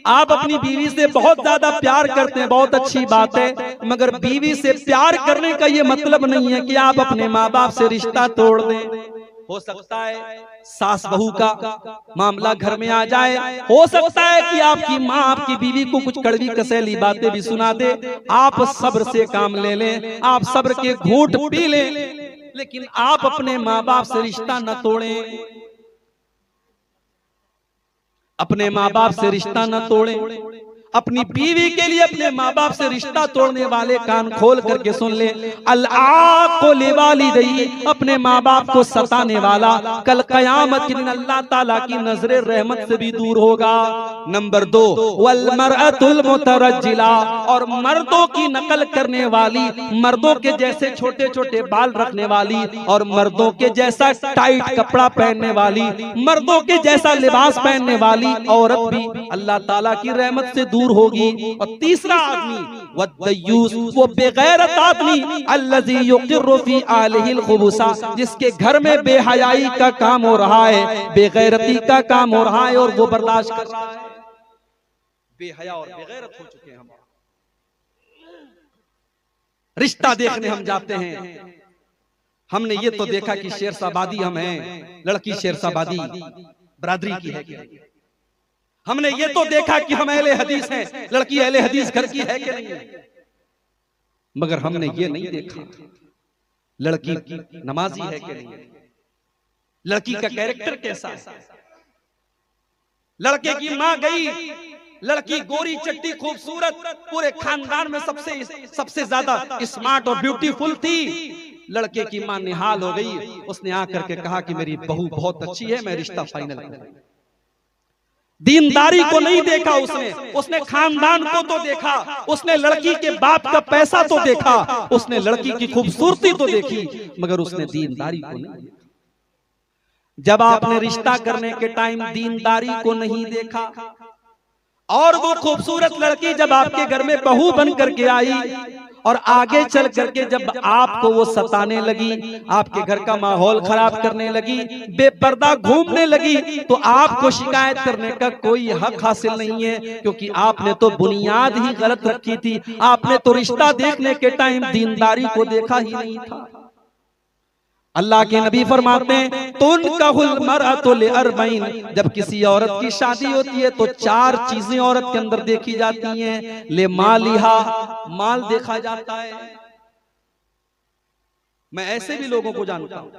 आप अपनी बीवी से बहुत ज्यादा प्यार करते हैं, बहुत अच्छी बात है, मगर बीवी से प्यार करने का ये मतलब नहीं है कि आप अपने माँ बाप से रिश्ता तोड़ दें। हो सकता है सास बहू का मामला घर में आ जाए, हो सकता है कि आपकी माँ आपकी बीवी को कुछ कड़वी कसैली बातें भी सुना दे, आप सब्र से काम ले लें, आप सब्र के घूंट पी लें, लेकिन आप अपने माँ बाप से रिश्ता न तोड़ें, अपने माँ बाप से रिश्ता न तोड़ें। अपनी बीवी के लिए अपने माँ बाप से रिश्ता तोड़ने वाले कान खोल करके सुन ले, अल्लाह लिवालिदैहि, अपने माँ बाप को सताने वाला कल कयामत के दिन अल्लाह ताला की नजरे रहमत से भी दूर होगा। नंबर 2, वल मरअतुल मुतरज्जिला, और मर्दों की नकल करने वाली, मर्दों के जैसे छोटे छोटे बाल रखने वाली, और मर्दों के जैसा टाइट कपड़ा पहनने वाली, मर्दों के जैसा लिबास पहनने वाली औरत भी अल्लाह ताला की रहमत से दूर होगी। और तीसरा आदमी वद्दयूस, वो बेगैरत आदमी, अल्लज़ी युक़िर्रु फी आलिहिल खुबूसा, जिसके घर में बेहयाई का काम हो रहा है, बेगैरती का काम हो रहा है और वो बर्दाश्त कर रहा है। बेहया और बेगैरत हो चुके हैं हम। रिश्ता देखने हम जाते हैं, हमने ये तो देखा कि शेरशाबादी हम हैं, लड़की शेरशाबादी बरादरी की है कि नहीं। हमने ये तो देखा कि हम अहले हदीस हैं, लड़की अहले हदीस घर की है कि नहीं है। मगर हमने ये नहीं देखा लड़की नमाजी है कि नहीं, लड़की का कैरेक्टर कैसा है। लड़के की मां गई, लड़की गोरी चट्टी खूबसूरत, पूरे खानदान में सबसे ज्यादा स्मार्ट और ब्यूटीफुल थी। लड़के की मां निहाल हो गई, उसने आकर के कहा कि मेरी बहू बहुत अच्छी है, मैं रिश्ता फाइनल करूं। दीनदारी को नहीं देखा उसने खानदान को तो देखा, उसने लड़की के बाप का पैसा तो देखा, उसने लड़की की खूबसूरती तो देखी, मगर उसने दीनदारी को नहीं देखा। जब आपने रिश्ता करने के टाइम दीनदारी को नहीं देखा, और वो खूबसूरत लड़की जब आपके घर में बहू बन करके आई और आगे चल करके जब आपको वो सताने लगी, आपके घर का माहौल खराब करने लगी, बेपर्दा घूमने लगी, तो आपको शिकायत करने का कोई हक हासिल नहीं है, क्योंकि आपने तो बुनियाद ही गलत रखी थी। आपने तो रिश्ता देखने के टाइम दीनदारी को देखा ही नहीं था। अल्लाह के नबी फरमाते हैं, तुनकाहुल मरअतु लिअरबईन, जब किसी औरत की शादी होती है तो 4 चीजें औरत के अंदर देखी जाती हैं। ले मालिहा, माल देखा जाता है। मैं ऐसे भी लोगों को जानता हूं,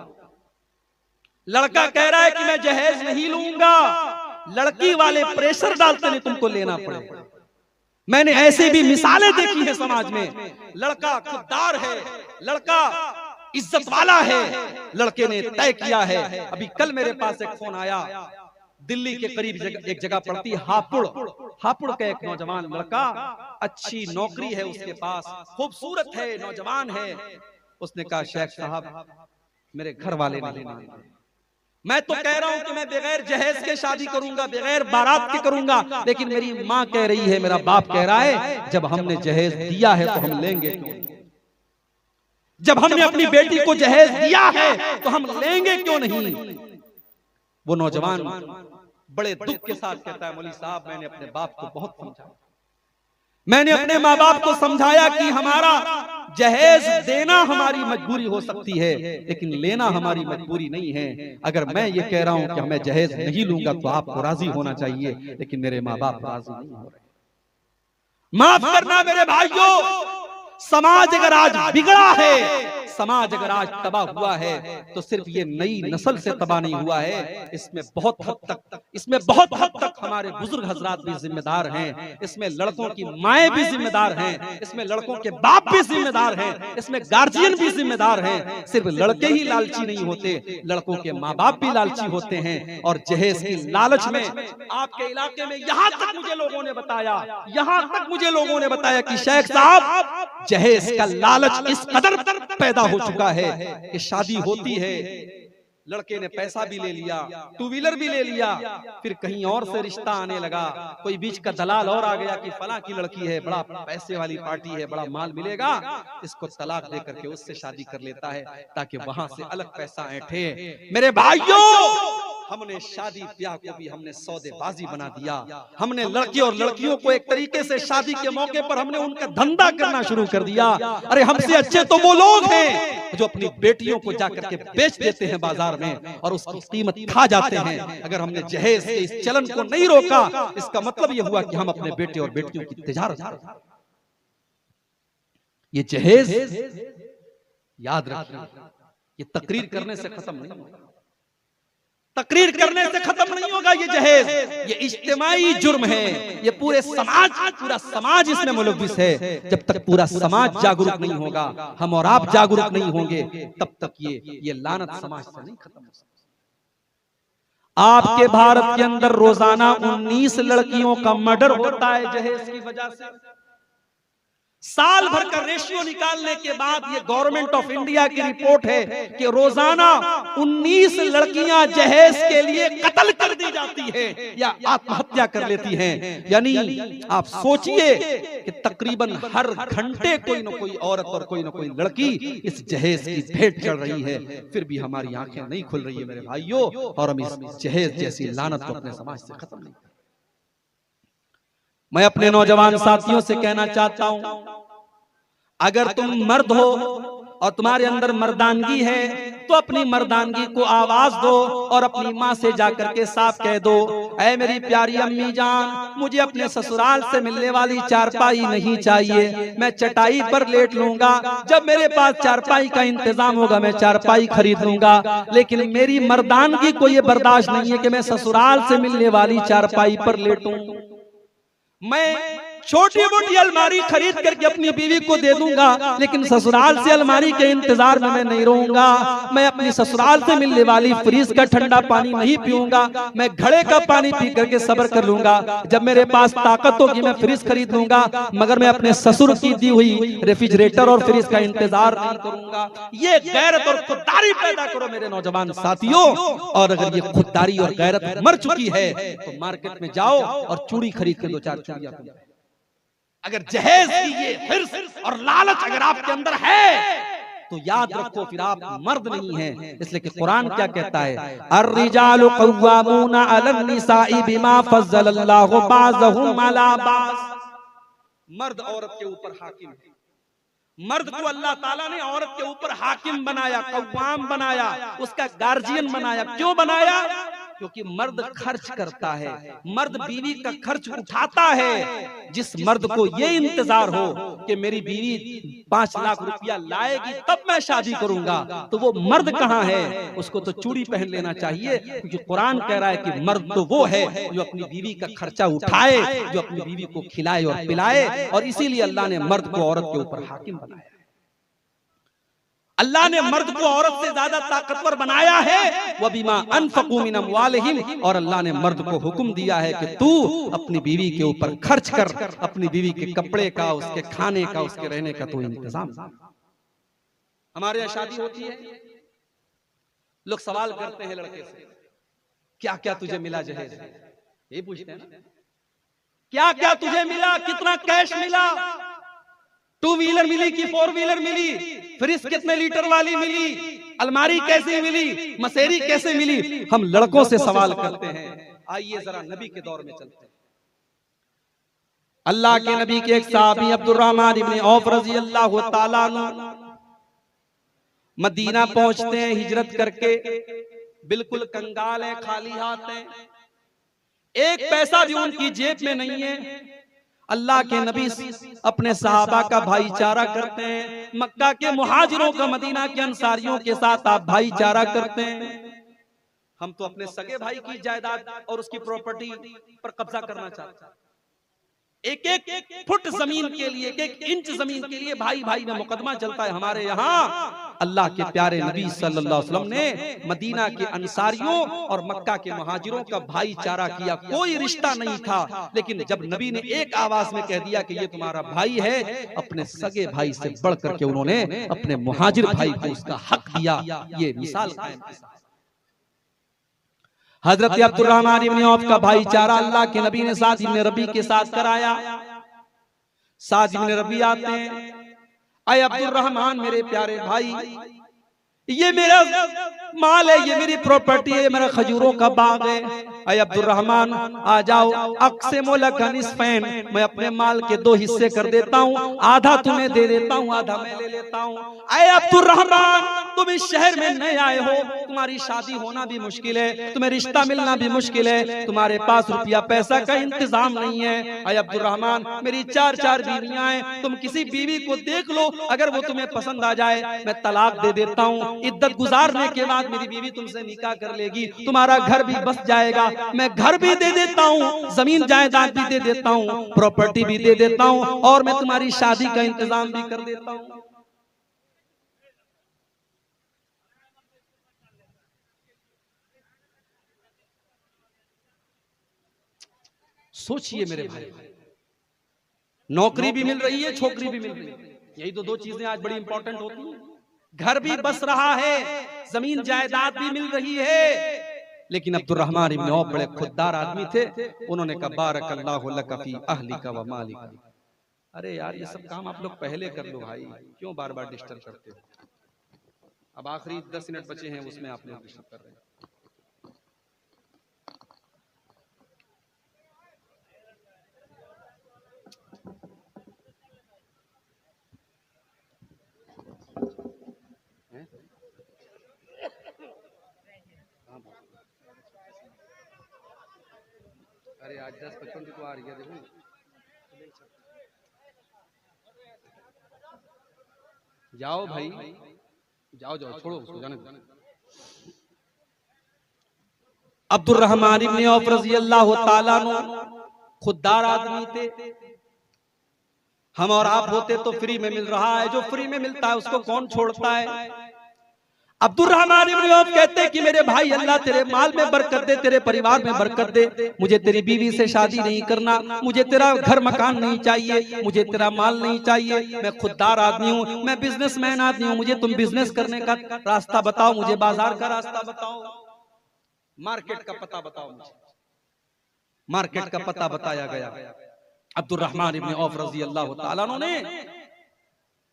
लड़का कह रहा है कि मैं जहेज नहीं लूंगा, लड़की वाले प्रेशर डालते हैं तुमको लेना पड़ेगा। मैंने ऐसे भी मिसालें देखी है समाज में। लड़का खुददार है, लड़का इज्जत वाला है, लड़के ने तय किया है। अभी कल मेरे पास एक फोन आया, दिल्ली के करीब एक जगह पड़ती है हापुड़, हापुड़ का एक नौजवान लड़का, अच्छी नौकरी है उसके पास, खूबसूरत है, नौजवान है। उसने कहा शेख साहब मेरे घर वाले नहीं मानते, मैं तो कह रहा हूं कि मैं बगैर जहेज के शादी करूंगा, बगैर बारात के करूंगा, लेकिन मेरी माँ कह रही है, मेरा बाप कह रहा है जब हमने जहेज दिया है तो हम लेंगे क्यों, जब हमने अपनी बेटी को जहेज दिया है तो हम लेंगे क्यों नहीं। वो नौजवान बड़े दुख के साथ कहता है, मौलवी साहब मैंने अपने बाप को बहुत समझाया, मैंने अपने माँ बाप को समझाया कि हमारा जहेज देना हमारी मजबूरी हो सकती है, लेकिन लेना हमारी मजबूरी नहीं है। अगर मैं ये कह रहा हूं कि मैं जहेज नहीं लूंगा तो आपको राजी होना चाहिए, लेकिन मेरे माँ बाप राजी नहीं हो रहे। माफ करना मेरे भाइयों, समाज अगर आज बिगड़ा है, समाज अगर आज तबाह हुआ है, तो सिर्फ ये नई नस्ल से तबाह नहीं हुआ है, इसमें बहुत हद तक हमारे बुजुर्ग हजरात भी जिम्मेदार हैं, इसमें लड़कों की माएं भी जिम्मेदार हैं, इसमें लड़कों के बाप भी जिम्मेदार हैं, इसमें गार्जियन भी जिम्मेदार हैं। सिर्फ लड़के ही लालची नहीं होते, लड़कों के माँ बाप भी लालची होते हैं। और जहेज की लालच में आपके इलाके में यहां तक मुझे लोगों ने बताया कि शेख साहब जहेज का लालच इस कदर पैदा हो चुका है कि शादी होती है, लड़के ने पैसा भी ले लिया, 2 व्हीलर भी ले लिया, फिर कहीं और से रिश्ता आने लगा, कोई बीच का दलाल और आ गया कि फला की लड़की है, बड़ा पैसे वाली पार्टी है, बड़ा माल मिलेगा, इसको तलाक दे करके उससे शादी कर लेता है ताकि वहां से अलग पैसा ऐंठे। मेरे भाइयों, हमने शादी ब्याह को भी हमने सौदेबाजी बना दिया। हमने लड़के और लड़कियों को एक तरीके से शादी के मौके पर हमने उनका धंधा करना शुरू कर दिया। अरे हमसे अच्छे तो वो लोग हैं जो अपनी बेटियों को जाकर के बेच देते हैं बाजार में और उसकी कीमत खा जाते हैं। अगर हमने जहेज के इस चलन को नहीं रोका, इसका मतलब यह हुआ कि हम अपने बेटे और बेटियों की तिजारत, ये जहेज याद रखिए, ये तकरीर करने से खत्म नहीं होगा, तकरीर करने से खत्म नहीं होगा। ये जहेज, ये इज्तिमाई जुर्म है। ये पूरा समाज इसमें मुलव्विस है। जब तक पूरा समाज जागरूक नहीं होगा, हम और आप जागरूक नहीं होंगे, तब तक ये लानत समाज से नहीं खत्म हो सकती। आपके भारत के अंदर रोजाना 19 लड़कियों का मर्डर होता है जहेज की वजह से। साल भर का रेशियो निकालने के बाद ये गवर्नमेंट ऑफ इंडिया की रिपोर्ट है कि रोजाना 19 लड़कियां जहेज के लिए कत्ल कर दी जाती है या आत्महत्या कर लेती हैं। यानी आप सोचिए कि तकरीबन हर घंटे कोई न कोई औरत और कोई न कोई लड़की इस जहेज की भेंट चढ़ रही है। फिर भी हमारी आंखें नहीं खुल रही है मेरे भाइयों, और हम इस जहेज जैसी लानत को अपने समाज से खत्म नहीं। मैं अपने नौजवान साथियों से कहना चाहता हूं, अगर तुम मर्द हो और तुम्हारे अंदर मर्दानगी है तो अपनी मर्दानगी को आवाज दो और अपनी माँ से जाकर के साफ कह दो, ऐ मेरी प्यारी अम्मी जान, मुझे अपने ससुराल से मिलने वाली चारपाई नहीं चाहिए। मैं चटाई पर लेट लूंगा, जब मेरे पास चारपाई का इंतजाम होगा मैं चारपाई खरीद लूंगा, लेकिन मेरी मर्दानगी को ये बर्दाश्त नहीं है कि मैं ससुराल से मिलने वाली चारपाई पर लेटूं। मैं छोटी मोटी अलमारी खरीद करके अपनी बीवी को दे दूंगा, लेकिन ससुराल से अलमारी के इंतजार में मैं नहीं रहूंगा। मैं अपनी ससुराल से मिलने वाली फ्रिज का ठंडा पानी नहीं पीऊंगा, मैं घड़े का पानी पी करके सब्र कर लूंगा। जब मेरे पास ताकत होगी मैं फ्रिज खरीद लूंगा, मगर मैं अपने ससुर की दी हुई रेफ्रिजरेटर और फ्रिज का इंतजार नहीं करूंगा। ये गैरत और खुददारी पैदा करो मेरे नौजवान साथियों। और अगर ये खुददारी और गैरत मर चुकी है तो मार्केट में जाओ और चूड़ी खरीद के 2-4 चूड़ियां। अगर जहेज की ये हिर्स और लालच अगर आपके अंदर है तो याद रखो फिर आप मर्द नहीं हैं। इसलिए कि कुरान क्या कहता है, अर्रिजालु कव्वामूना अलन निसाई बिमा फज़्ज़लल्लाहु बाज़हुम अला बाज़। मर्द औरत के ऊपर हाकिम है। मर्द को अल्लाह ताला ने औरत के ऊपर हाकिम बनाया, कव्वाम बनाया, उसका गार्जियन बनाया। क्यों बनाया? क्योंकि मर्द खर्च करता है, मर्द बीवी का खर्च उठाता है। जिस मर्द को ये इंतजार हो कि मेरी बीवी 5 लाख रुपया लाएगी तब मैं शादी करूंगा, तो वो मर्द कहाँ है? उसको तो चूड़ी पहन लेना चाहिए, क्योंकि कुरान कह रहा है कि मर्द तो वो है जो अपनी बीवी का खर्चा उठाए, जो अपनी बीवी को खिलाए और पिलाए। और इसीलिए अल्लाह ने मर्द को औरत के ऊपर हाकिम बनाया। अल्लाह ने मर्द को औरत से ज्यादा ताकतवर बनाया है। वह बिमा अनफकू मिन अमवालिहिम, और अल्लाह ने मर्द को हुक्म दिया है कि तू अपनी बीवी के ऊपर खर्च कर, अपनी बीवी के कपड़े का, उसके खाने का, उसके रहने का तो इंतजाम। हमारे यहाँ शादी होती है, लोग सवाल करते हैं लड़के से, क्या क्या तुझे मिला जहेज? ये पूछते हैं ना, क्या क्या तुझे मिला, कितना कैश मिला, 2 व्हीलर मिली कि 4 व्हीलर मिली, फ्रिज कितने लीटर वाली मिली, अलमारी कैसे मिली, मसेरी कैसे मिली। हम लड़कों से सवाल करते हैं। आइए जरा नबी के दौर में चलते हैं। अल्लाह के नबी के एक सहाबी अब्दुर्रहमान इब्न औफ रजी अल्लाह ताला अन्हु मदीना पहुंचते हैं हिजरत करके, बिल्कुल कंगाल है, खाली हाथ है, एक पैसा भी उनकी जेब में नहीं है। अल्लाह के नबी अपने सहाबा का भाईचारा करते हैं। मक्का के मुहाजिरों का मदीना के अंसारियों के साथ आप भाईचारा करते हैं। हम तो अपने सगे भाई की जायदाद और उसकी प्रॉपर्टी पर कब्जा करना चाहते हैं। एक एक फुट जमीन के लिए, एक एक इंच जमीन के लिए भाई भाई में मुकदमा चलता है हमारे यहाँ। अल्लाह के प्यारे नबी सल्लल्लाहु अलैहि वसल्लम ने मदीना के अंसारियों और मक्का के मुहाजिरों का भाईचारा किया। कोई रिश्ता नहीं था, लेकिन जब नबी ने एक आवाज में कह दिया कि ये तुम्हारा भाई है, अपने सगे भाई से बढ़ करके उन्होंने अपने मुहाजिर भाई को उसका हक दिया। ये मिसाल कायम है। हजरत अब्दुर्रहमान इब्न औफ का भाईचारा अल्लाह के नबी ने साद इब्न रबी के साथ कराया। साद इब्न रबी आते हैं, अय अब्दुर्रहमान मेरे प्यारे भाई, ये मेरा माल है, ये मेरी प्रॉपर्टी है, ये मेरा खजूरों का बाग है। अय अब्दुर्रहमान आ जाओ, अक़सिमु लका निस्फ़ैन, मैं अपने माल के 2 हिस्से कर देता हूँ, आधा तुम्हें दे देता हूँ, आधा मैं ले लेता हूँ। अय अब्दुर्रहमान, तुम इस शहर में नए आए हो, तुम्हारी शादी होना भी मुश्किल है, तुम्हें रिश्ता मिलना भी मुश्किल है, तुम्हारे पास रुपया पैसा का इंतजाम नहीं है। अय अब्दुर्रहमान, मेरी 4 बीवियां हैं, तुम किसी बीवी को देख लो, अगर वो तुम्हें पसंद आ जाए मैं तलाक दे देता हूँ, इद्दत गुजारने के बाद मेरी बीवी तुमसे निकाह कर लेगी, तुम्हारा घर भी बस जाएगा, मैं घर भी दे देता हूँ, जमीन जायदाद भी दे देता हूँ, प्रॉपर्टी भी दे देता हूँ, और मैं तुम्हारी शादी का इंतजाम भी कर देता हूँ। सोचिए मेरे भाई, नौकरी भी मिल रही है, छोकरी भी मिल रही है, यही तो 2 चीजें आज बड़ी इंपॉर्टेंट होती हैं। घर भी बस रहा है, जमीन जायदाद भी मिल रही है। लेकिन अब्दुर्रहमान इब्न औफ बड़े खुददार आदमी थे, उन्होंने कहा बारकल्लाहु लका फी अहलिका व मालिका। अरे यार, ये सब काम आप लोग पहले कर लो भाई, क्यों बार बार डिस्टर्ब करते हो? अब आखिरी 10 मिनट बचे हैं, उसमें आप लोग डिस्टर्ब कर रहे हैं। अरे आज 10:55 को आ रही है, देखो जाओ भाई, जाओ जाओ, छोड़ो उसको, जाने दो। अब्दुर्रहमान इब्न औफ रज़ियल्लाहु ताला अन्हु खुददार आदमी थे। हम और आप होते तो फ्री में मिल रहा है, जो फ्री में मिलता है उसको कौन छोड़ता है? अब्दुर्रहमान इब्न औफ कहते कि मेरे भाई, अल्लाह तेरे माल में बरकत दे, तेरे परिवार में बरकत दे, मुझे तेरी बीवी से शादी नहीं करना, मुझे तेरा घर मकान नहीं चाहिए, मुझे तेरा माल नहीं चाहिए, मैं खुददार आदमी हूँ, मैं बिजनेसमैन आदमी हूँ, मुझे तुम बिजनेस करने का रास्ता बताओ, मुझे बाजार का रास्ता बताओ, मार्केट का पता बताओ मुझे। मार्केट का पता बताया गया। अब्दुर्रहमान इब्न औफ रज़ियल्लाहु ताला अन्हु ने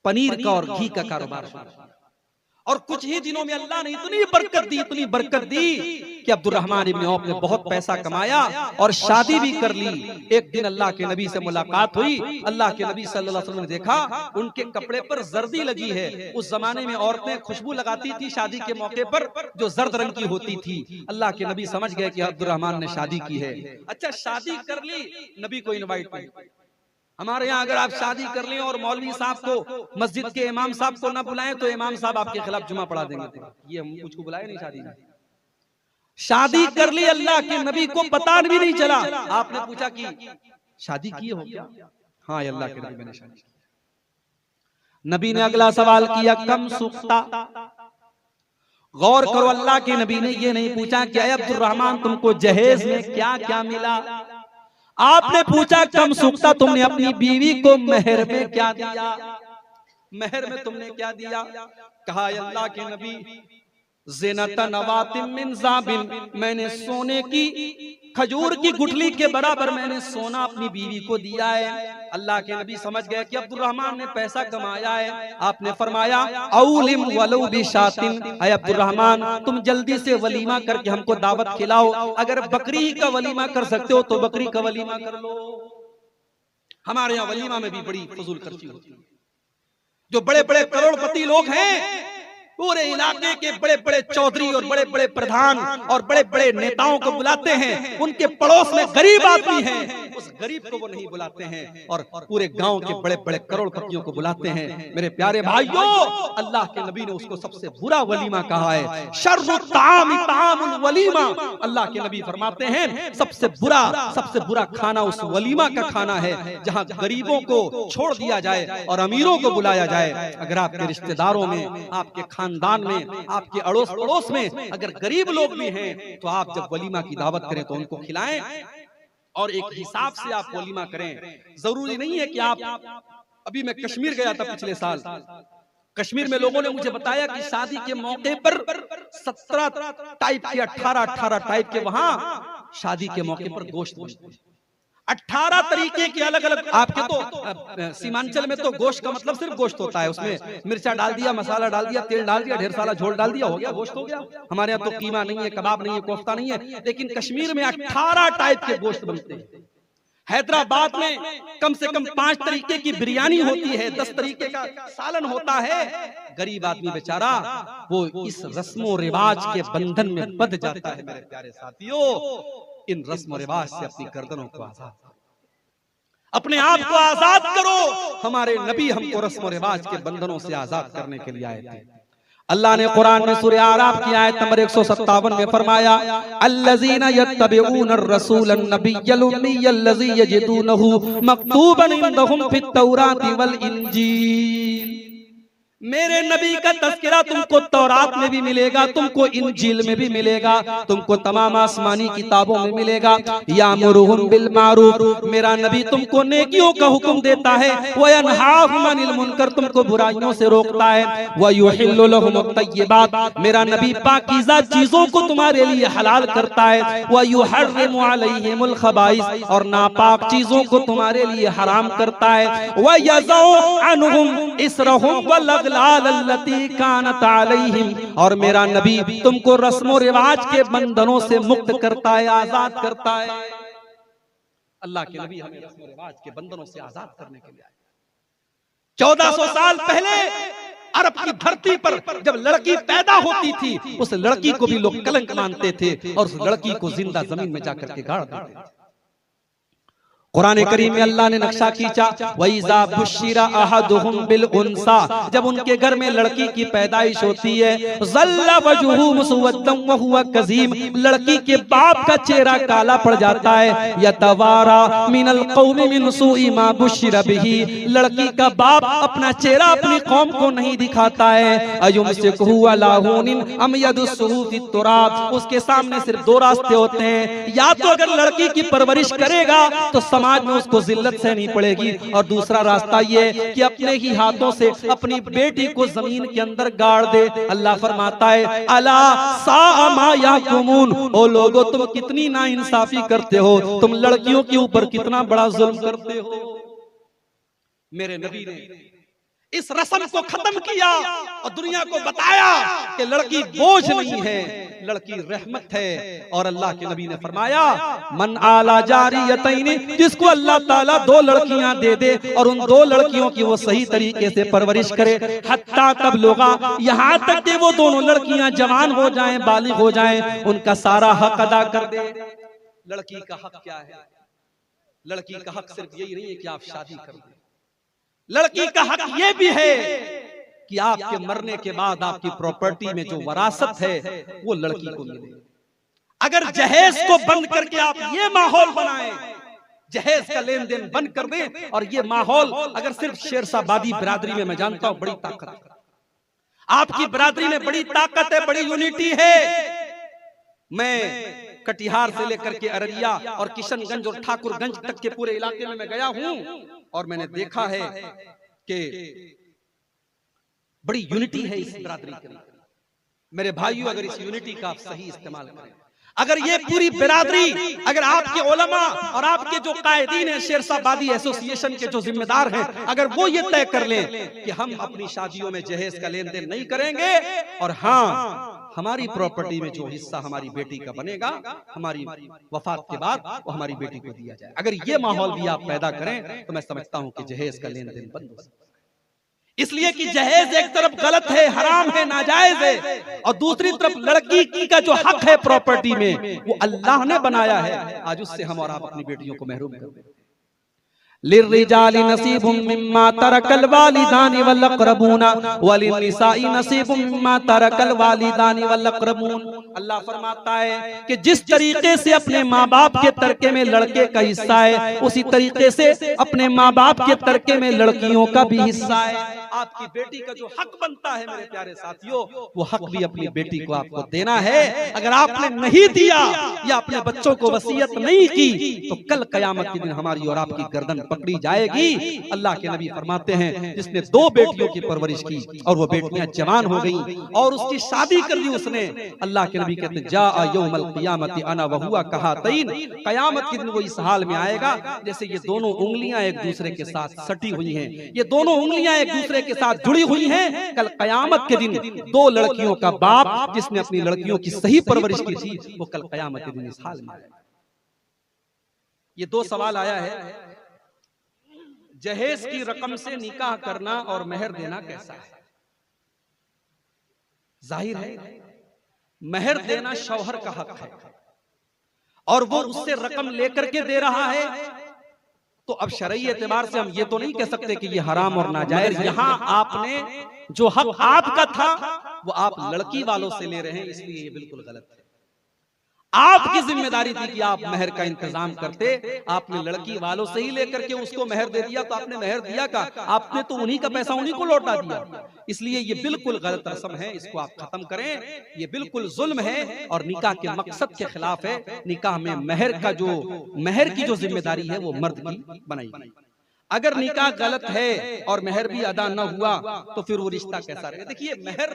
पनीर का और घी का कारोबार शुरू किया, और कुछ ही दिनों में अल्लाह ने इतनी बरकत दी कि अब्दुर्रहमान इब्न औफ ने बहुत पैसा कमाया और शादी भी कर ली। एक दिन अल्लाह के नबी से मुलाकात हुई, अल्लाह के नबी सल्लल्लाहु अलैहि वसल्लम ने देखा उनके कपड़े पर जर्दी लगी है। उस जमाने में औरतें खुशबू लगाती थी शादी के मौके पर, जो जर्द रंग की होती थी। अल्लाह के नबी समझ गए कि अब्दुर्रहमान ने शादी की है। अच्छा, शादी कर ली, नबी को इनवाइट नहीं। हमारे यहाँ अगर आप शादी कर लें और मौलवी साहब को, मस्जिद के इमाम साहब को ना बुलाएं तो इमाम साहब आपके खिलाफ जुमा पढ़ा देंगे। ये हम मुझको बुलाए नहीं शादी में। शादी कर ली, अल्लाह के नबी को पता भी नहीं चला। आपने पूछा कि शादी की हो क्या? हाँ अल्लाह के नबी, मैंने शादी की। नबी ने अगला सवाल किया, कम सुख्ता। गौर करो, अल्लाह के नबी ने ये नहीं पूछा कि अब्दुर्रहमान तुमको जहेज में क्या क्या मिला। आपने पूछा कम सुख्ता, तुमने अपनी बीवी को मेहर में क्या दिया, मेहर में तुमने क्या दिया? कहा अल्लाह के नबी, ज़िनतन नवातिम मिन ज़ाबिन, मैंने सोने की खजूर की गुठली के बराबर मैंने सोना अपनी बीवी को दिया है। अल्लाह के नबी समझ गए कि अब्दुर्रहमान ने पैसा कमाया है। आपने फरमाया औलिम वलौ बिशातिन, ऐ अब्दुर्रहमान तुम जल्दी से वलीमा करके हमको दावत खिलाओ। अगर बकरी का वलीमा कर सकते हो तो बकरी का वलीमा कर लो। हमारे यहाँ वलीमा में भी बड़ी फजूल खर्ची होती है। जो बड़े बड़े करोड़पति लोग हैं, पूरे इलाके के बड़े बड़े चौधरी और बड़े बड़े प्रधान और बड़े बड़े नेताओं को बुलाते हैं, उनके पड़ोस में गरीब आदमी है, उस गरीब को वो नहीं बुलाते हैं, और पूरे गांव के बड़े बड़े करोड़पतियों को बुलाते हैं। मेरे प्यारे भाइयों, अल्लाह के नबी ने उसको सबसे बुरा वलीमा कहा है। शर्रुत ताम तामुल वलीमा, अल्लाह के नबी फरमाते हैं सबसे बुरा खाना उस वलीमा का खाना है जहां गरीबों को छोड़ दिया जाए और अमीरों को बुलाया जाए। अगर आपके रिश्तेदारों में, आपके खानदान में, आपके अड़ोस पड़ोस में अगर गरीब लोग भी हैं तो आप जब वलीमा की दावत करें तो उनको खिलाएं और एक हिसाब से आप वलीमा करें। जरूरी नहीं है कि आप, अभी मैं कश्मीर गया था पिछले साल, कश्मीर में लोगों ने मुझे बताया कि शादी के मौके पर 17 टाइप के 18 टाइप के वहां शादी के मौके पर गोश्त बनते हैं। 18 तरीके के अलग अलग आपके तो सीमांचल में तो गोश्त का मतलब सिर्फ गोश्त होता है, उसमें मिर्चा डाल दिया, मसाला डाल दिया, तेल डाल दिया, ढेर सारा झोल डाल दिया, हो गया गोश्त हो गया। हमारे यहाँ तो कीमा नहीं है, कबाब नहीं है, कोफ्ता नहीं है, लेकिन कश्मीर में 18 टाइप के गोश्त बनते हैं। हैदराबाद में कम से कम 5 तरीके की बिरयानी होती है, 10 तरीके का सालन होता है। गरीब आदमी बेचारा वो इस रस्मों रिवाज के बंधन में बंध जाता है। मेरे प्यारे साथियों, इन रस्म रिवाज से अपनी गर्दनों को आजाद, अपने आप को आजाद करो। हमारे नबी हमको रस्म रिवाज के बंधनों से आजाद करने के लिए आए थे। अल्लाह ने कुरान में सूरह आराफ की आयत नंबर 157 में फरमाया, अल्लज़ीना यत्तबिऊन अर्रसूलन नबिय्यल उम्मिय्यल्लज़ी यजिदूनहु मक्तूबन इंदहुम फित तौराति वल इंजील। मेरे नबी का तज़किरा तुमको तौरात में भी मिलेगा, तुमको इंजील में भी मिलेगा, तुमको तमाम आसमानी किताबों में मिलेगा। यामुरुहुम बिल मारूफ, मेरा नबी तुमको नेकियों का हुक्म देता है। व यनहाहुम अनिल मुनकर, तुमको बुराइयों से रोकता है। व युहिल्लु लहुमुत तय्यिबात, मेरा नबी पाकीज़ा चीजों को तुम्हारे लिए हलाल करता है। व युहर्रिमु अलैहिमुल खबाइस, और नापाक चीजों को तुम्हारे लिए हराम करता है। व यज़उ अन्हुम इसरहुम व लती कानत अलैहिम, और मेरा नबी तुमको रस्मों रिवाज के बंधनों से मुक्त करता है, आजाद करता है। अल्लाह के नबी हमें रस्मों रिवाज के बंधनों से आजाद करने के लिए आए। 1400 साल पहले अरब की धरती पर जब लड़की पैदा होती थी, उस लड़की को भी लोग कलंक मानते थे और उस लड़की को जिंदा जमीन में जाकर के गाड़ देते थे। कुरान करीम में अल्लाह ने नक्शा खींचा, वइज़ा बुश्शिरा अहदुहुम बिल उन्सा, जब उनके घर में लड़की की पैदाइश होती है, ज़ल्ला वजहुहु मुस्वद्दन व हुवा कज़ीम, लड़की के बाप का चेहरा काला पड़ जाता है। यतवारा मिनल कौमि मिन सूइ मा बुश्शिरा बिही, लड़की का बाप अपना चेहरा अपनी कौम को नहीं दिखाता है। अयुमसिकुहु अला हुनिन अम यदुस्सुहु फित तुराब, उसके सामने सिर्फ 2 रास्ते होते हैं, या तो अगर लड़की की परवरिश करेगा तो समाज में उसको जिल्लत सहनी पड़ेगी, और दूसरा रास्ता ये कि अपने ही हाथों से अपनी बेटी को जमीन के अंदर गाड़ दे। अल्लाह फरमाता है, अला सा मा यहकुमून, ओ लोगों तुम कितनी नाइंसाफी करते हो, तुम लड़कियों के ऊपर कितना बड़ा जुल्म करते हो। मेरे नबी ने इस रस्म को खत्म किया और दुनिया को बताया कि लड़की बोझ नहीं है, लड़की रहमत है। और अल्लाह के नबी ने फरमाया, मन आला जारियतैनी, जिसको अल्लाह ताला 2 लड़कियां दे दे और उन 2 लड़कियों की वो सही तरीके से परवरिश करे, हत्ता तब लोगा, यहाँ तक कि वो दोनों लड़कियां जवान हो जाएं, बालिग हो जाएं, उनका सारा हक अदा कर दे। लड़की का हक क्या है? लड़की का हक सिर्फ यही नहीं है कि आप शादी कर दें, लड़की का हक ये भी है कि आपके मरने के बाद आपकी प्रॉपर्टी में जो वरासत है वो लड़की को मिले। अगर जहेज को बंद करके आप ये माहौल बनाएं, जहेज का लेन देन बंद कर दें, और ये माहौल अगर सिर्फ शेरशाबादी बिरादरी में, मैं जानता हूं बड़ी ताकत है, आपकी बिरादरी में बड़ी ताकत है, बड़ी यूनिटी है। मैं कटिहार से लेकर के अररिया और किशनगंज और ठाकुरगंज तक के पूरे इलाके में मैं गया हूं और मैंने देखा है कि बड़ी यूनिटी है इस बिरादरी के। मेरे भाइयों, अगर इस यूनिटी का आप सही इस्तेमाल करें, अगर ये पूरी बिरादरी, अगर आपके उलमा और आपके जो कायदीन है, शेरशाबादी एसोसिएशन के जो जिम्मेदार हैं, अगर वो ये तय कर लें कि हम अपनी शादियों में जहेज का लेन देन नहीं करेंगे, और हाँ हमारी प्रॉपर्टी में जो हिस्सा हमारी बेटी का बनेगा, हमारी वफात के बाद वो हमारी बेटी को दिया जाए, अगर ये माहौल भी आप पैदा करें तो मैं समझता हूं कि जहेज का लेन देन बंद हो सकता है। इसलिए कि जहेज एक तरफ गलत है, हराम है, नाजायज है, और दूसरी तरफ लड़की की का जो हक है प्रॉपर्टी में वो अल्लाह ने बनाया है। आज उससे हम और आप अपनी बेटियों को महरूम कर देते हैं। लिर्रिजालि नसीबुम मिम्मा तरकल वालिदानि वल अक़रबून वलिन्निसाई नसीबुम मिम्मा तरकल वालिदानि वल अक़रबून। अल्लाह फरमाता है कि जिस तरीके से अपने माँ बाप के तरके में लड़के का हिस्सा है, उसी तरीके से अपने माँ बाप के तरके में लड़कियों का भी हिस्सा है। आपकी बेटी का जो हक बनता है मेरे प्यारे साथियों, वो हक भी अपनी बेटी को आपको देना है। अगर आपने नहीं दिया या अपने बच्चों को वसीयत नहीं की तो कल कयामत के दिन हमारी और आपकी गर्दन पकड़ी जाएगी। अल्लाह के नबी फरमाते हैं, जिसने 2 बेटियों की परवरिश की और वो बेटियां जवान हो गई और उसकी शादी कर दी उसने, अल्लाह के नबी कहते हैं जा यौमल क़ियामती अना व हुआ कहातैन, कयामत के दिन वो इस हाल में आएगा जैसे ये दोनों उंगलियां एक दूसरे के साथ सटी हुई हैं, ये दोनों उंगलियां एक दूसरे के साथ जुड़ी हुई हैं। कल कयामत के दिन 2 लड़कियों का बाप जिसने अपनी लड़कियों की सही परवरिश की थी वो कल कयामत के दिन इस हाल में आएगा। ये 2 सवाल आया है, जहेज की रकम से निकाह करना और मेहर देना कैसा है? जाहिर है मेहर देना शौहर का हक है और वो उससे रकम लेकर के दे रहा है, तो अब शरई एतबार से हम ये तो नहीं कह सकते कि ये हराम और नाजायज। यहां आपने जो हक आपका था वो आप लड़की वालों से ले रहे हैं, इसलिए ये बिल्कुल गलत है। आपकी जिम्मेदारी थी कि आप मेहर का इंतजाम करते, आपने लड़की वालों से ही लेकर के उसको मेहर दे दिया, तो आपने मेहर दिया का, आपने तो उन्हीं का पैसा उन्हीं को लौटा दिया। इसलिए ये बिल्कुल गलत रस्म है, इसको आप खत्म करें, ये बिल्कुल जुल्म है और निकाह के मकसद के खिलाफ है। निकाह में मेहर की जो जिम्मेदारी है वो मर्द की बनाई गई। अगर निकाह गलत है और मेहर भी अदा न हुआ तो फिर वो रिश्ता कैसा रहेगा? देखिए मेहर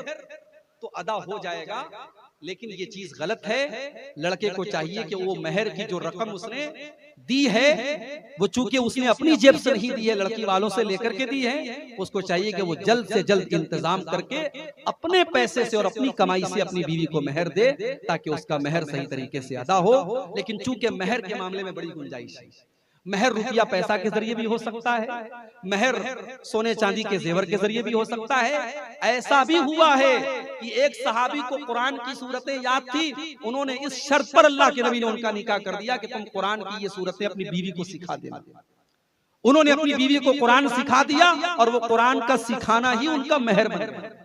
तो अदा हो जाएगा, लेकिन ये चीज गलत है। लड़के को चाहिए कि वो मेहर की जो रकम उसने दी है, वो चूंकि उसने अपनी जेब से नहीं दी है, लड़की वालों से लेकर के दी है, उसको चाहिए कि वो जल्द से जल्द इंतजाम करके अपने पैसे से और अपनी कमाई से अपनी बीवी को मेहर दे, ताकि उसका मेहर सही तरीके से अदा हो। लेकिन चूंकि मेहर के मामले में बड़ी गुंजाइश है, मेहर रुपया पैसा के जरिए भी हो सकता है, मेहर सोने चांदी के जेवर के जरिए भी हो सकता है। ऐसा भी हुआ है कि एक सहाबी को कुरान की सूरतें याद थी, उन्होंने इस शर्त पर अल्लाह के नबी ने उनका निकाह कर दिया कि तुम कुरान की ये सूरतें अपनी बीवी को सिखा देना। उन्होंने अपनी बीवी को कुरान सिखा दिया और वो कुरान का सिखाना ही उनका मेहर बन गया।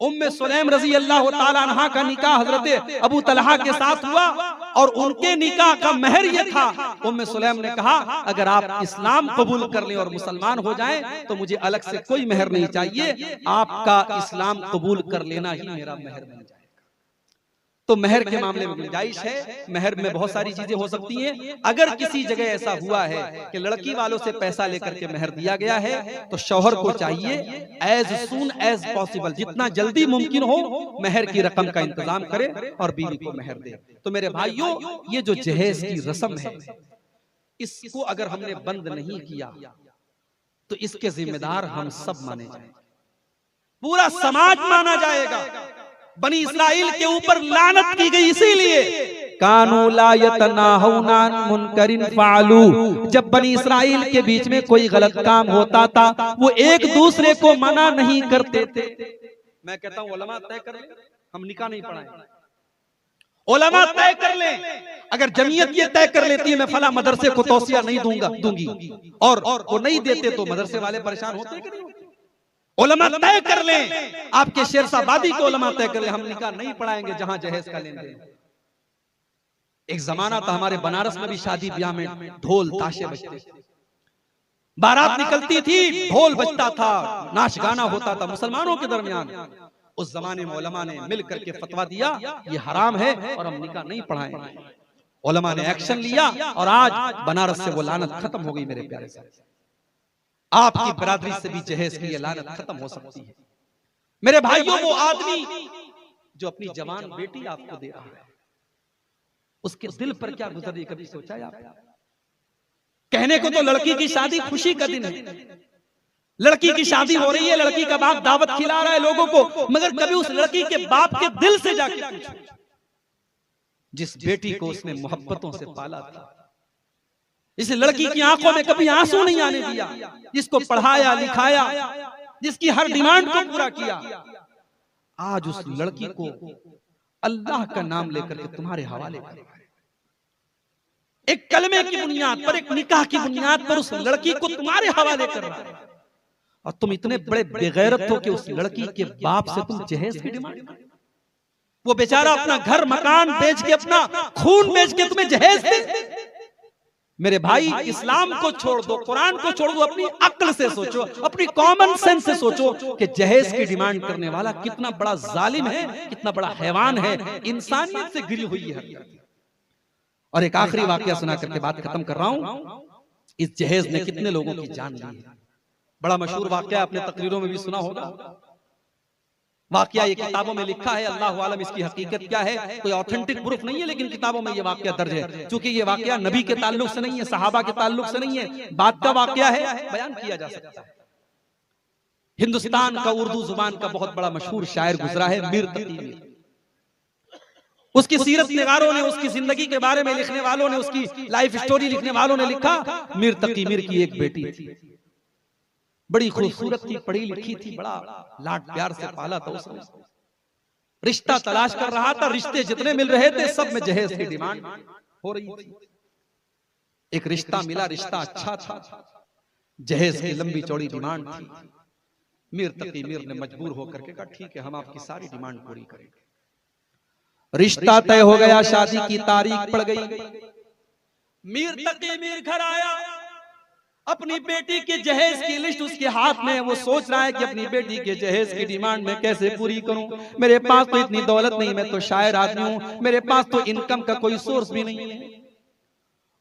उम्मे सुलैम रजी अल्लाह ताला अन्हा का निकाह हजरत अबू तलहा के साथ हुआ और उनके निकाह का मेहर ये था। उम्मे सुलैम ने कहा, अगर आप इस्लाम कबूल कर लें और मुसलमान हो जाएं तो मुझे अलग से कोई मेहर नहीं चाहिए, आपका इस्लाम कबूल कर लेना ही मेरा मेहर बन जाएगा। तो मेहर के मामले में गुंजाइश है, मेहर में बहुत सारी चीजें हो सकती हैं। अगर किसी जगह ऐसा हुआ है कि लड़की वालों से पैसा लेकर के मेहर दिया गया है, तो शौहर को चाहिए एज सून एज पॉसिबल, जितना जल्दी मुमकिन हो मेहर की रकम का इंतजाम करे और बीवी को मेहर दे। तो मेरे भाइयों, ये जो जहेज की रस्म है, इसको अगर हमने बंद नहीं किया तो इसके जिम्मेदार हम सब माने जाएंगे, पूरा समाज माना जाएगा। बनी इस्राइल के ऊपर लानत की गई इसीलिए, कानू ला यतनाहुना अन मुनकरिन फ़अलू, जब बनी इस्राइल के बीच में कोई गलत काम होता था वो एक दूसरे को मना नहीं करते थे। मैं कहता हूं उलमा तय कर ले, हम निकाह नहीं पढ़ाएंगे, उलमा तय कर ले। अगर जमीयत ये तय कर लेती है मैं फला मदरसे को तौसिया नहीं दूंगी और वो नहीं देते तो मदरसे वाले परेशान होते हैं कि नहीं? उलमा तय कर लें, आपके शेरशाबादी को उलमा तय कर ले, हम निकाह नहीं पढ़ाएंगे जहां जहेज का लेन देन। एक जमाना था हमारे बनारस में भी शादी ब्याह में ढोल ताशे बजते, बारात निकलती थी, ढोल बजता था, नाच गाना होता था मुसलमानों के दरमियान। उस जमाने में उलमा ने मिल करके फतवा दिया ये हराम है और हम निकाह नहीं पढ़ाएंगे। उलमा ने एक्शन लिया और आज बनारस से वो लानत खत्म हो गई। मेरे प्यारे साथी, आपकी बरादरी से भी जहेज की ये लानत खत्म हो सकती है। मेरे भाइयों, वो आदमी जो अपनी जवान बेटी आपको दे रहा है, उसके दिल पर क्या गुजर रही, कभी सोचा है आपने? कहने को तो लड़की की शादी खुशी का दिन है, लड़की की शादी हो रही है, लड़की का बाप दावत खिला रहा है लोगों को, मगर कभी उस लड़की के बाप के दिल से जाके पूछो, जिस बेटी को उसने मोहब्बतों से पाला था, इस लड़की की आंखों में कभी आंसू नहीं आने दिया, जिसको पढ़ाया लिखाया, जिसकी हर डिमांड को पूरा किया, आज उस लड़की को अल्लाह का नाम लेकर के तुम्हारे हवाले कर रहा है। एक कलमे की बुनियाद पर, एक निकाह की बुनियाद पर उस लड़की को तुम्हारे हवाले कर रहा है, और तुम इतने बड़े बेगैरत हो कि उस लड़की के बाप से तुम जहेज की डिमांड कर। वो बेचारा अपना घर मकान बेच के, अपना खून बेच के तुम्हें जहेज दे। मेरे भाई, इस्लाम को छोड़ दो, कुरान को छोड़ दो, अपनी अक्ल से सोचो, अपनी कॉमन सेंस से सोचो कि जहेज की डिमांड करने वाला कितना बड़ा जालिम है, कितना बड़ा हैवान है, इंसानियत से गिरी हुई है। और एक आखिरी वाकया सुना करके बात खत्म कर रहा हूं। इस जहेज ने कितने लोगों की जान ली है। बड़ा मशहूर वाकया, आपने तकरीरों में भी सुना होगा। वाकया ये किताबों में लिखा है, अल्लाह आलम इसकी हकीकत क्या है, कोई ऑथेंटिक प्रूफ नहीं है, लेकिन किताबों में ये वाकया दर्ज है। क्योंकि ये वाकया नबी के ताल्लुक से नहीं है, सहाबा के ताल्लुक से नहीं है, बात का वाकया है, बयान किया जा सकता है। हिंदुस्तान का उर्दू जुबान का बहुत बड़ा मशहूर शायर गुजरा है, मीर तकी मीर। उसकी सीरत निगारों ने, उसकी जिंदगी के बारे में लिखने वालों ने, उसकी लाइफ स्टोरी लिखने वालों ने लिखा, मीर तकी मीर की एक बेटी थी, बड़ी खूबसूरत थी, पढ़ी लिखी थी, बड़ा लाड प्यार से पाला था उसने। रिश्ता तलाश कर रहा था, रिश्ते जितने मिल रहे थे सब में जहेज की डिमांड हो रही थी। एक रिश्ता मिला, रिश्ता अच्छा था, जहेज की लंबी चौड़ी डिमांड थी। मीर तकी मीर ने मजबूर होकर के कहा, ठीक है, हम आपकी सारी डिमांड पूरी करेंगे। रिश्ता तय हो गया, शादी की तारीख पड़ गई। मीर तकी मीर घर आया, अपनी बेटी के जहेज की लिस्ट उसके हाथ में है। वो सोच रहा है कि अपनी बेटी के जहेज की डिमांड मैं कैसे पूरी करूं। मेरे पास तो इतनी दौलत नहीं, मैं तो शायर आदमी हूं, मेरे पास तो इनकम का कोई सोर्स भी नहीं है।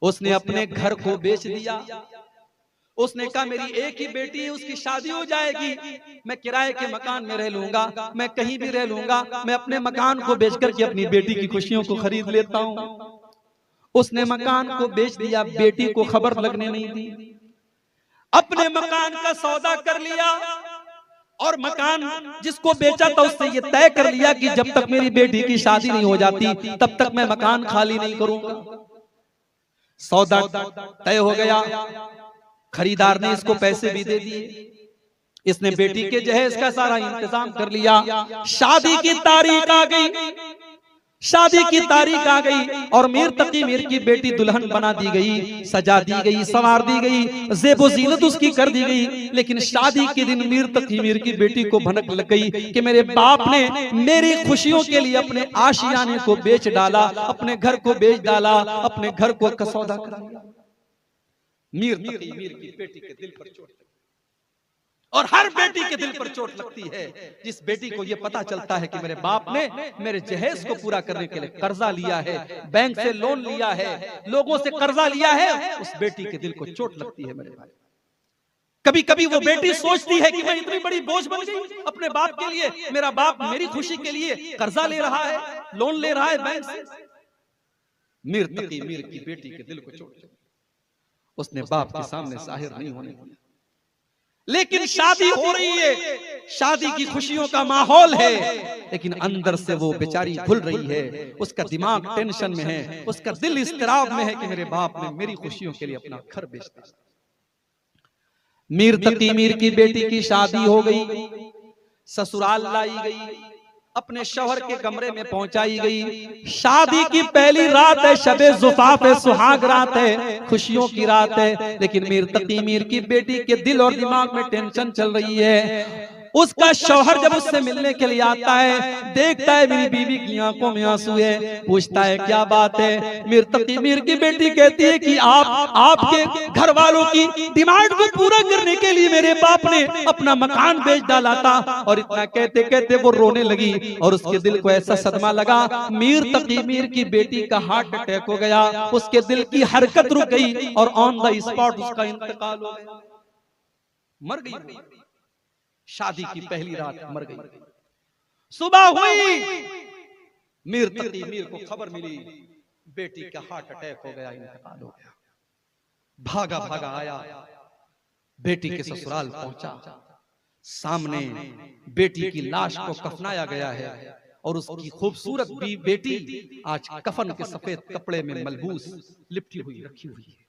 उसने अपने घर को बेच दिया। उसने कहा, मेरी एक ही बेटी है, उसकी शादी हो जाएगी, मैं किराए के मकान में रह लूंगा, मैं कहीं भी रह लूंगा, मैं अपने मकान को बेच करके अपनी बेटी की खुशियों को खरीद लेता हूं। उसने मकान को बेच दिया, बेटी को खबर लगने नहीं दी। अपने मकान का सौदा कर लिया और मकान जिसको बेचा था उससे ये तय कर लिया कि जब तक मेरी बेटी की शादी नहीं हो जाती तब तक मैं मकान खाली नहीं करूंगा। सौदा तय हो गया, खरीदार ने इसको पैसे भी दे दिए, इसने बेटी के जहेज का सारा इंतजाम कर लिया। शादी की तारीख आ गई, शादी की तारीख आ गई और मीर तकी मीर की बेटी दुल्हन बना दी गई, सजा दी गई, संवार दी गई, ज़ेबो ज़ीनत उसकी कर दी गई। लेकिन शादी के दिन मीर तकी मीर की बेटी को भनक लग गई कि मेरे बाप ने मेरी खुशियों के लिए अपने आशियाने को बेच डाला, अपने घर को बेच डाला, अपने घर को सौदा करा लिया। मीर तकी मीर की बेटी के दिल पर चोट, और हर बेटी के दिल पर चोट लगती है जिस बेटी को यह पता चलता है कि मेरे बाप ने मेरे जहेज को पूरा करने के लिए कर्जा लिया है, बैंक से लोन लिया है, लोगों से कर्जा लिया है। उस बेटी के दिल को चोट लगती है मेरे भाई। कभी कभी वो बेटी सोचती है कि मैं इतनी बड़ी बोझ बन गई अपने बाप के लिए, मेरा बाप मेरी खुशी के लिए कर्जा ले रहा है, लोन ले रहा है बैंक से। मीर तकी मीर की बेटी के दिल को चोट, उसने बाप के सामने जाहिर नहीं होने दिया। लेकिन शादी हो रही है, शादी की खुशियों का माहौल है, लेकिन अंदर से वो बेचारी भूल रही है, उसका दिमाग टेंशन में है, उसका दिल इस्तराब में है कि मेरे बाप ने मेरी खुशियों के लिए अपना घर बेच दिया। मीर तकी मीर की बेटी की शादी हो गई, ससुराल लाई गई, अपने शौहर के कमरे में पहुंचाई गई। शादी की पहली रात है, शबे ज़ुफ़ाफ़ है, सुहाग रात है, खुशियों की रात है। लेकिन मीर तकी मीर की बेटी के दिल और दिमाग में टेंशन चल रही है। उसका शौहर जब उससे मिलने के लिए आता है, देखता है मेरी बीवी की आंखों में आंसू है, पूछता है क्या बात है। मीर तकी मीर की बेटी कहती है कि आपके घर वालों की डिमांड को पूरा करने के लिए मेरे बाप ने अपना मकान बेच डाला था। और इतना कहते कहते वो रोने लगी और उसके दिल को ऐसा सदमा लगा, मीर तकी मीर की बेटी का हार्ट अटैक हो गया, उसके दिल की हरकत रुक गई और ऑन द स्पॉट उसका इंतकाल हो गया, मर गई। शादी की पहली रात मर गई। सुबह हुई, मीर तकी मीर को खबर मिली बेटी का हार्ट अटैक हो गया, इंतकाल हो गया। भागा भागा आया, बेटी के ससुराल पहुंचा, सामने बेटी की लाश को कफनाया गया है और उसकी खूबसूरत बेटी आज कफन के सफेद कपड़े में मलबूस लिपटी हुई रखी हुई है।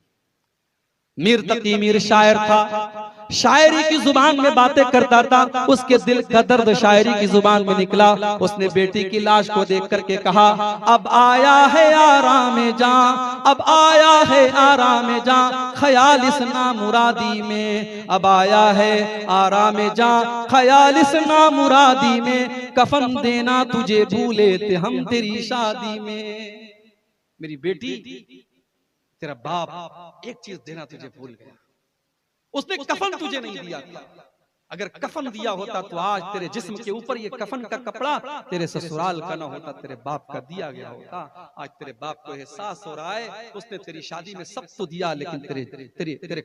मीर तकी मीर शायर था, शायरी की जुबान में बातें करता था, उसके दिल का दर्द शायरी की जुबान में निकला। उसने बेटी की लाश को देख करके कहा, अब आया है आराम जां, अब आया है आराम जां, ख्याल इस नामुरादी में, अब आया है आराम जां, ख्याल इस नामुरादी में, कफन देना तुझे भूले थे हम तेरी शादी में। मेरी बेटी तेरा बाप एक चीज देना तुझे भूल गया, उसने कफन तुझे नहीं दिया था। अगर कफन दिया होता तो आज तेरे जिस्म के ऊपर ये कफन का कपड़ा तेरे ससुराल का ना होता, तेरे बाप का दिया गया होता। आज तेरे बाप को एहसास हो रहा है उसने तेरी शादी में सब तो दिया, लेकिन तेरे तेरे तेरे